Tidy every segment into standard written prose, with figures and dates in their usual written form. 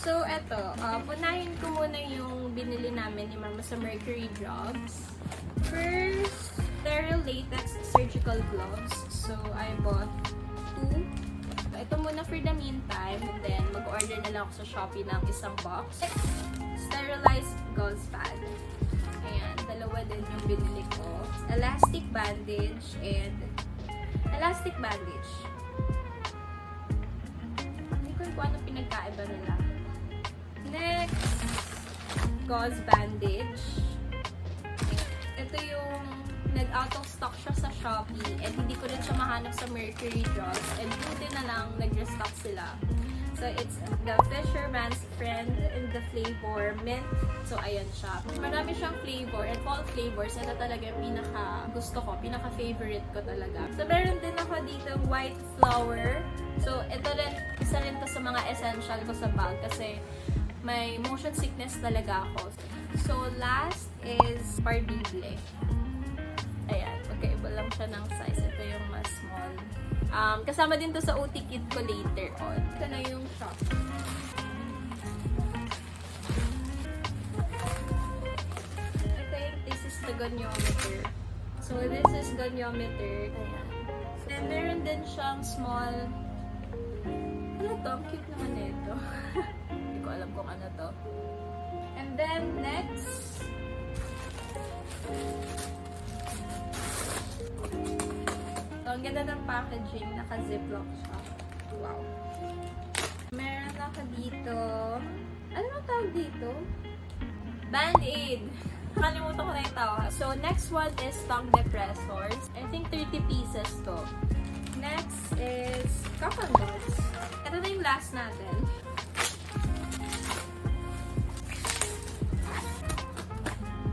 So, eto. Punahin ko muna yung binili namin ni Mama sa Mercury Drugs. First, sterile latex surgical gloves. So, I bought 2. Ito muna for the meantime. And then, mag-order na lang ako sa Shopee ng isang box. Sterilized gauze pad. Ayan, dalawa din yung binili ko. Elastic bandage and elastic bandage. Hindi ko kung ano pinagkaiba nila. Next, gauze bandage. Ito yung nag-out of stock siya sa Shopee and hindi ko rin siya mahanap sa Mercury Drugs and buti na lang nag-restock sila. So, it's the Fisherman's Friend in the flavor mint. So, ayan siya. Marami siyang flavor and fall flavors. Ito talaga yung pinaka-gusto ko, pinaka-favorite ko talaga. So, meron din ako dito white flower. So, ito rin, isa rin to sa mga essential ko sa bag kasi may motion sickness talaga ako. So, last is Pardible. Ayan, magkaiba lang siya ng size. Ito yung mas small. Kasama din to sa OT kit ko later on. Ito na yung shop. I think this is the goniometer. So, this is goniometer. Ayan. And meron din siyang small... Ano to? Ang cute naman nito. Hindi ko alam kung ano to. And then, next... So, ang ganda ng packaging. Naka-ziplock siya. Wow. Meron ako dito. Ano ang tawag dito? Band-Aid. Nakalimutan ko na yung tawag. So, next one is tongue depressors. I think 30 pieces to. Next is cotton balls. Ito na yung last natin.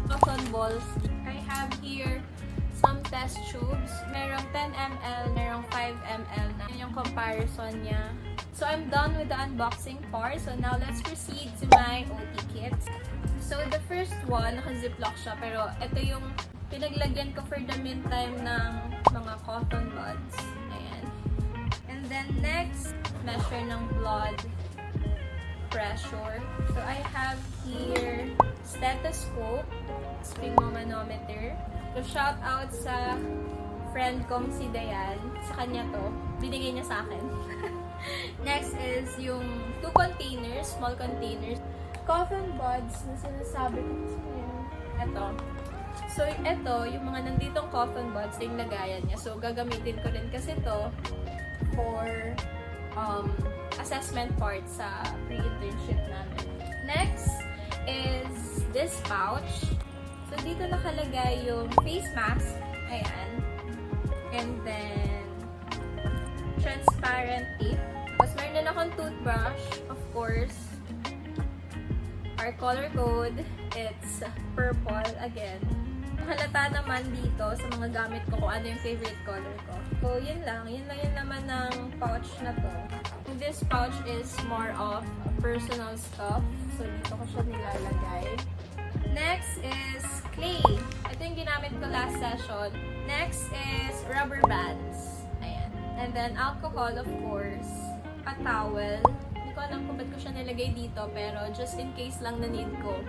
Cotton balls. I have here some test tubes. Merong 10 ml, merong 5 ml na. Yun yung comparison niya. So, I'm done with the unboxing part. So, now let's proceed to my OT kits. So, the first one, naka-ziplock siya. Pero, ito yung pinaglagyan ko for the meantime ng mga cotton buds. Ayan. And then, next, measure ng blood pressure. So, I have here stethoscope, sphygmomanometer. So, shout out sa friend kong si Dayan. Sa kanya to. Binigay niya sa akin. Next is yung 2 containers, small containers. Cotton buds na sinasabi ko. Ito. So, ito, yung mga nanditong cotton buds, yung lagayan niya. So, gagamitin ko rin kasi to for assessment part sa pre-internship namin. Next is this pouch. So, dito nakalagay yung face mask. Ayan. And then, transparent tape. Tapos, meron din akong toothbrush, of course. Our color code, it's purple again. Halata naman dito sa mga gamit ko kung ano yung favorite color ko. So, yun lang. Yun lang yung naman ng pouch na to. This pouch is more of personal stuff. So, dito ko siya nilalagay. Next is clay. Ito yung ginamit ko last session. Next is rubber bands. Ayan. And then alcohol, of course. A towel. Hindi ko alam kung ba't ko siya nilagay dito, pero just in case lang na need ko,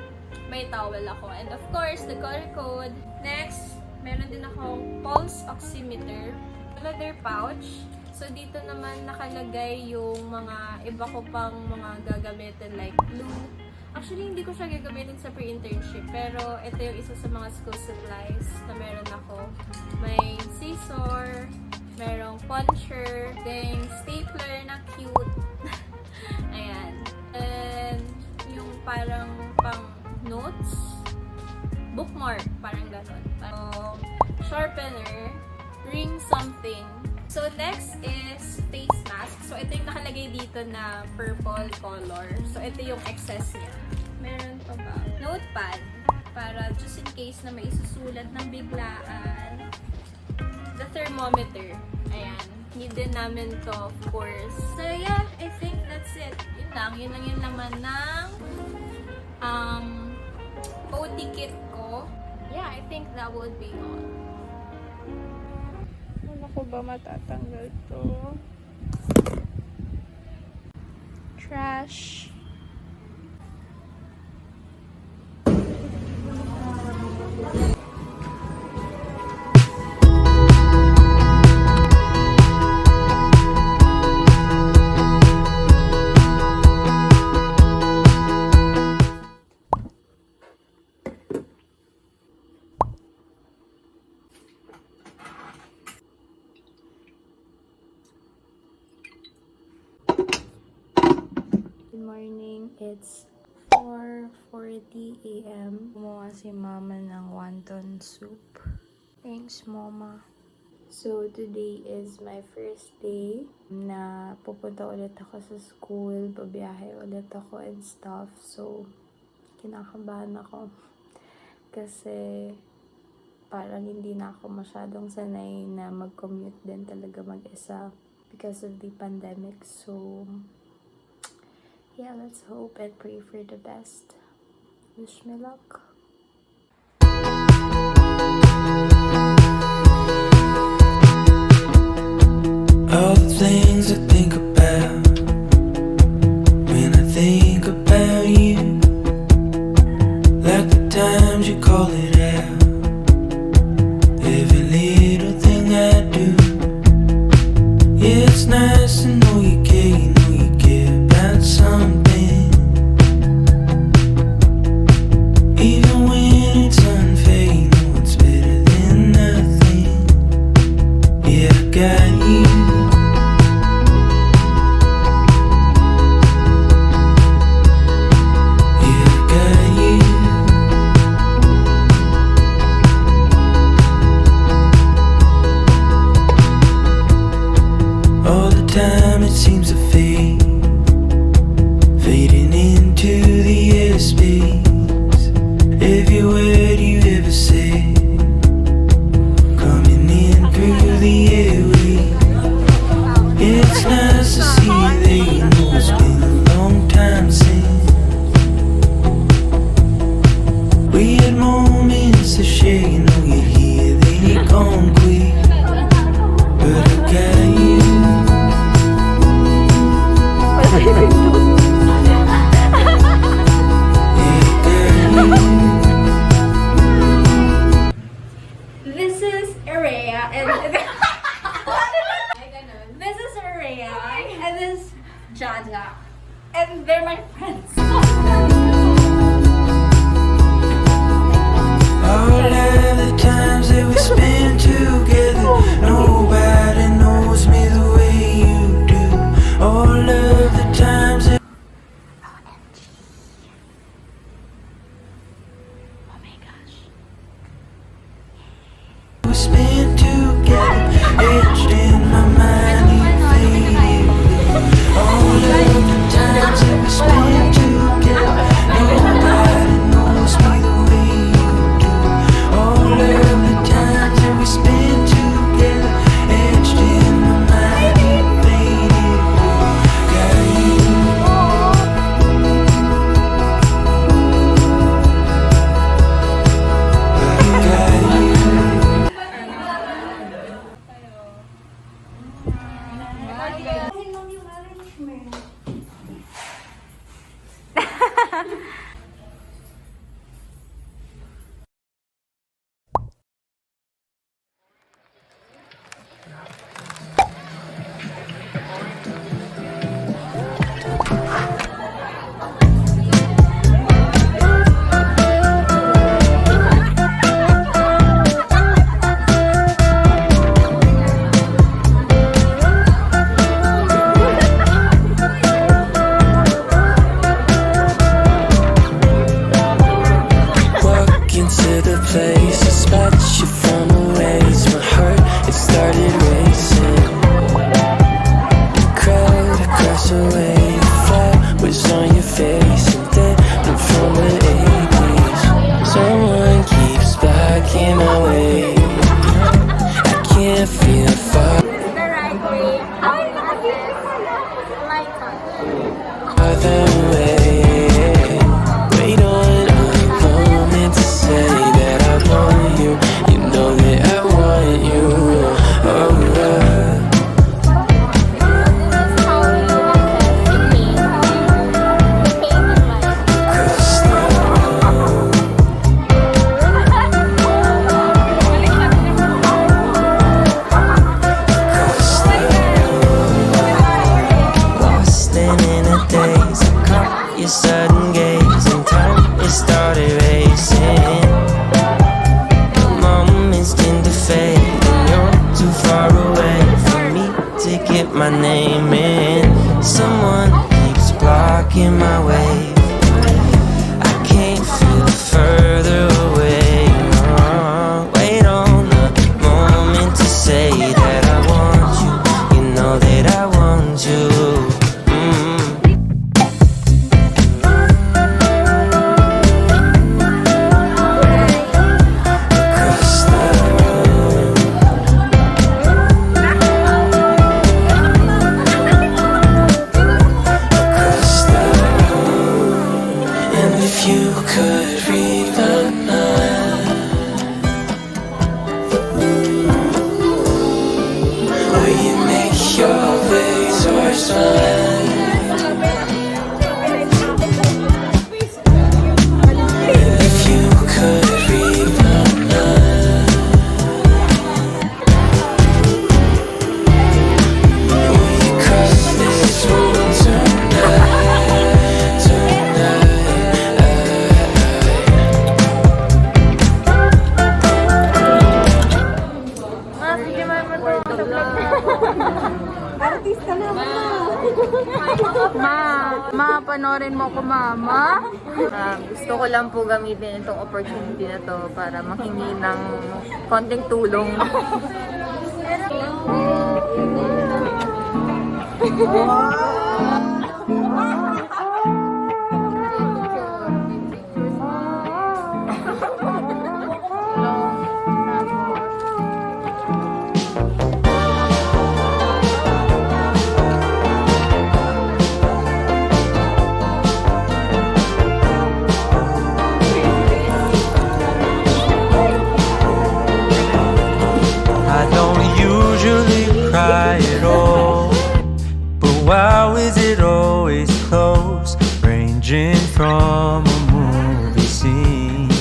may towel ako. And of course, the color code. Next, meron din akong pulse oximeter. Leather pouch. So, dito naman nakalagay yung mga iba ko pang mga gagamitin like glue. Actually, hindi ko siya gagamitin sa pre-internship, pero ito yung isa sa mga school supplies na meron ako. May scissor, merong puncher, then stapler na cute. Ayan. And yung parang pang notes, bookmark, parang gano'n. Sharpener, ring something. So, next is face mask. So, ito yung nakalagay dito na purple color. So, ito yung excess niya. Meron pa ba? Notepad. Para just in case na may isusulat ng biglaan. The thermometer. Ayan. Need din namin to, of course. So, yeah. I think that's it. Yun lang. Yun lang yung laman ng OT kit ko. Yeah, I think that would be all. Ano ko ba matatanggal to? Trash. Good morning. It's 4:40 a.m. Gumawa si Mama ng wonton soup. Thanks, Mama. So, today is my first day na pupunta ulit ako sa school. Babiyahe ulit ako and stuff. So, kinakabahan ako. Kasi, parang hindi na ako masyadong sanay na mag-commute din talaga mag-isa because of the pandemic. So, yeah, let's hope and pray for the best. Wish me luck. All the things I think about when I think about you, like the times you call it out, every little thing I do. Yeah, it's nice to know you care about something, even when it's unfair. You know it's better than nothing. Yeah, I got you. Time it seems to fade, fading into the airspace. Every word you ever said, coming in through the airways. It's nice to see you there. You know it's been a long time since we had moments to share. You know you're here, then you're gone quick, but I got you. This is Araya and this is Araya and this is Jaja and they're my friends. All of the times that we spend together, nobody knows me the way you do. All of the times that we spend together, etched in my mind, ain't faded. All of the times that we spend together, nobody knows me the way you do. All of the times that we spend together, etched in my mind, ain't faded. Got you. Got you. Walk into the place, I spot you from a ways. My heart, it started racing. The crowd across the way, the fire was on your face. And then I'm from the 80s. Someone keeps blocking my way. I can't feel far The right way. other way. Wait on a moment to say that I want you. You know that I want you. Alright. Cause lost in a daze, I caught your sudden gaze, and time it started racing. The moments tend to fade, and you're too far away for me to get my name in. Someone keeps blocking stuck in my way. I can't feel further away. Wait on the moment to say that I want you. You know that I want you. Across the room. Across the room. And if you could read my mind, will you make your way towards mine? And if you could read my mind, will you cross this road tonight? Panorin mo ko, mama. Gusto ko lang po gamitin itong opportunity na to para manghingi ng konting tulong. I don't usually cry at all, but why is it always close? Ranging from a movie scene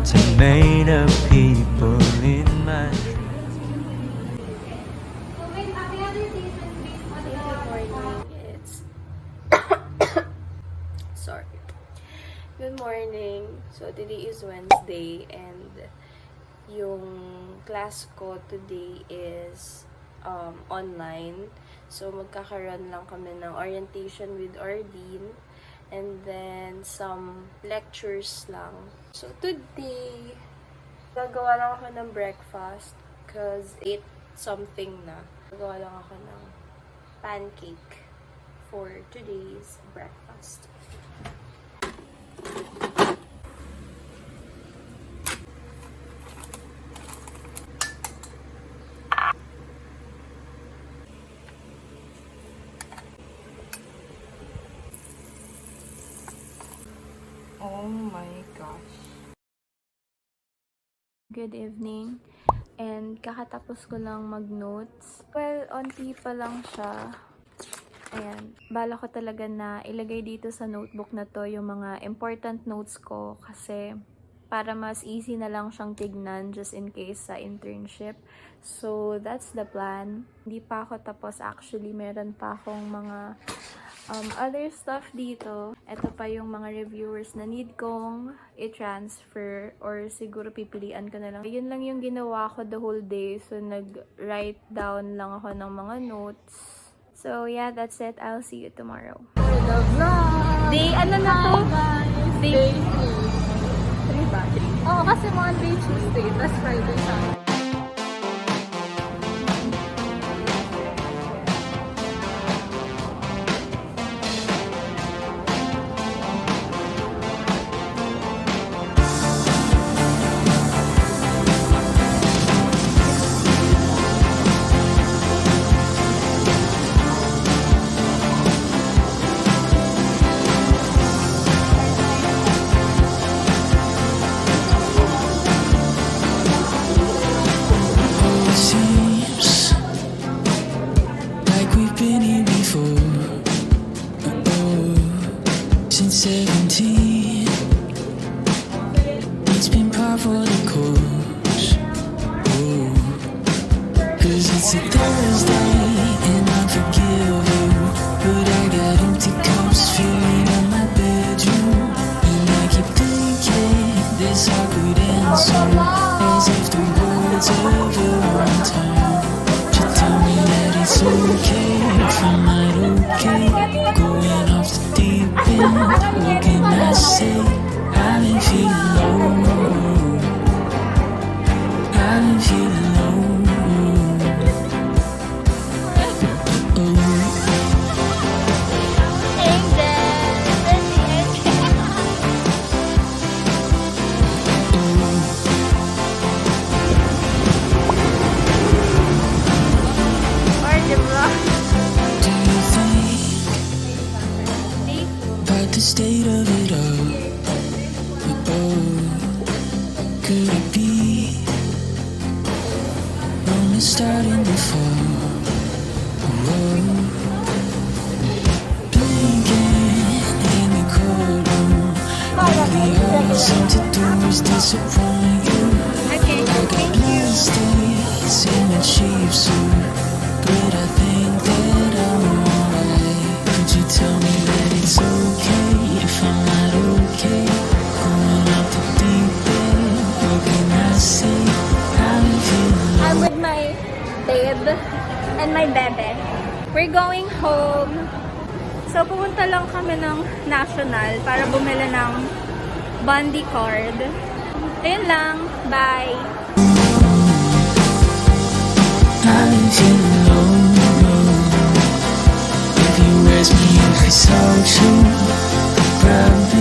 to made up people in my It's sorry. Good morning. So today is Wednesday and yung class ko today is online. So magkakaroon lang kami ng orientation with our dean and then some lectures lang. So today, gagawa lang ako ng breakfast because 8 something na. Gagawa lang ako ng pancake for today's breakfast. Oh my gosh. Good evening. And kakatapos ko lang mag-notes. Well, onti pa lang siya. Ayan. Bala ko talaga na ilagay dito sa notebook na to yung mga important notes ko kasi para mas easy na lang siyang tignan just in case sa internship. So, that's the plan. Hindi pa ako tapos actually. Meron pa akong mga other stuff dito. Ito pa yung mga reviewers na need kong i-transfer or siguro pipilian ko na lang. Yun lang yung ginawa ko the whole day. So, nag-write down lang ako ng mga notes. So, yeah, that's it. I'll see you tomorrow. Day, ano na to? Day 3 ba? Oo, kasi Monday, Tuesday, tas Friday sa seems like we've been here before. Since 17, it's been par for the course. 'Cause it's a Thursday and I forgive you, but I got empty cups filling up my bedroom, and I keep thinking this awkward answer, as if the words ever return. You tell me that it's okay, if I'm not okay, going off the deep What can I say? I've been feeling low. I've been feeling low. Do you think about the state of it all? Oh, could it be romance starting to fall? Whoa, blinking in the courtroom. Lately all you seem to do is disappoint you. Okay, I got blood stains in my cheap suit, but I think that I'm alright. Could you tell me that it's okay if I'm not okay? Going off the deep end, what can I say? I've been feeling I'm with my babe and my bebe. We're going home. So, pupunta lang kami ng National para bumili ng Bondi card. Ayun lang. Bye! I've been feeling low. If you ask me if it's all true, probably